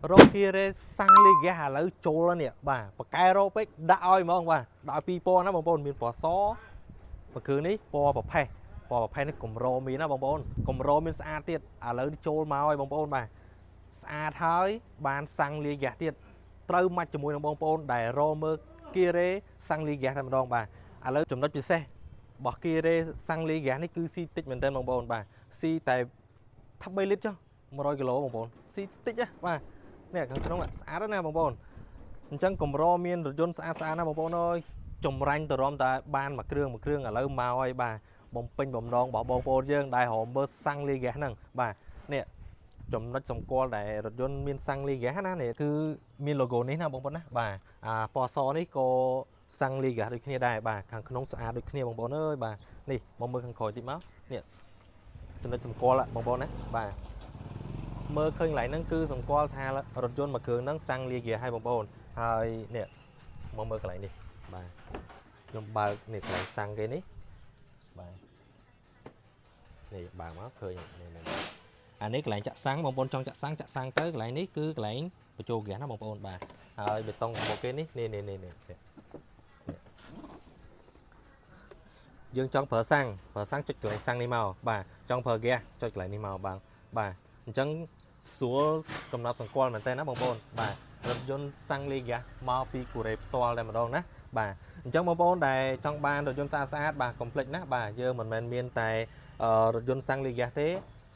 រកkia rê sang lê ghé hà lỡ trâu lên nè bà cái rô bếch đã oi mà ông bà đã pi po nó bông bông miền bỏ xó mà cứ ní po bỏ phe nó cùng rô mi nó bông bông cùng rô miền xa tiệt à lỡ đi trâu mà oi bông bông bà xa thái bàn sang lê ghé tiệt trâu mặt cho mùi bông bông đại rô mơ kia rê sang lê ghé thầm đòn bà à lỡ chùm đất chia xe bỏ kia rê sang lê ghé này cứ si tích mình tên bông bông bà si tại thắp bay lít cho 100 គីឡូបងប្អូនស៊ីតិចណាបាទនេះខាងក្នុងស្អាតណាបងប្អូនអញ្ចឹងកម្រមានរថយន្តស្អាតណាបងប្អូនអើយចម្រាញ់ទៅរំតែបានមួយគ្រឿងឥឡូវមកហើយបាទបំពេញបំណងរបស់បងប្អូនយើងដែលរមើសាំងលីហ្គាសហ្នឹងបាទនេះចំណុចសម្គាល់ដែលរថយន្តមានសាំងលីហ្គាសណានេះគឺមាន logo នេះណាបងប្អូនណាបាទពណ៌សនេះក៏សាំងលីហ្គាសដូចគ្នាដែរបាទខាងក្នុងស្អាតដូចគ្នាបងប្អូនអើយបាទនេះមកមើលខាងក្រោយតិចមកនេះចំណុចសម្គាល់បងប្អូនណាបាទ មើលឃើញកន្លែងហ្នឹងគឺសម្គាល់ថារថយន្តមួយគ្រឿងហ្នឹងសាំងលាហ្គាសឲ្យបងប្អូនហើយនេះមកមើលកន្លែងនេះបាទខ្ញុំបើកនេះកន្លែងសាំងគេនេះបាទនេះបើកមកឃើញនេះអានេះកន្លែងចាក់សាំងបងប្អូនចង់ចាក់សាំងទៅកន្លែងនេះគឺកន្លែងបញ្ចូលហ្គាសណាបងប្អូនបាទហើយបេតុងរបស់គេនេះយើងចង់ប្រើសាំងចុចកន្លែងសាំងនេះមកបាទចង់ប្រើហ្គាសចុចកន្លែងនេះមកបាទអញ្ចឹង ស្រួលកំណត់សម្គាល់មែនតើណាបងប្អូនបាទរថយន្តសាំងលីហ្គាសមកពីកូរ៉េផ្ទាល់តែម្ដងណាបាទអញ្ចឹងបងប្អូនដែលចង់បានរថយន្តស្អាតបាទកុំភ្លេចណាបាទយើងមិនមែនមានតែរថយន្តសាំងលីហ្គាសទេ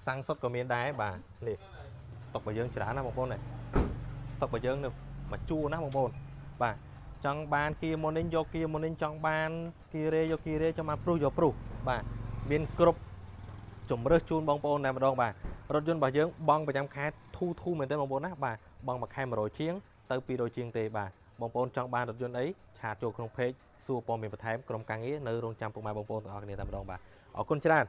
សាំងសុទ្ធក៏មានដែរបាទនេះស្តុករបស់យើងច្រើនណាបងប្អូននេះស្តុករបស់យើងនេះមកជួរណាបងប្អូនបាទចង់បានគីមុននេះយកគីមុននេះចង់បានគីរ៉េយកគីរ៉េចង់បានព្រុសយកព្រុសបាទមានគ្រប់ជំរើសជូនបងប្អូនតែម្ដងបាទ រថយន្តរបស់យើងបង់ប្រចាំខែធូមែនទេបងប្អូនណាបាទបង់មួយខែ 100 ជាងទៅ200 ជាងទេបាទបងប្អូនចង់បានរថយន្តអីឆាតចូលក្នុង page សួរព័ត៌មានបន្ថែមក្រុមការងារនៅរងចាំពុកម៉ែបងប្អូនទាំងអស់គ្នាតែម្ដងបាទអរគុណច្រើន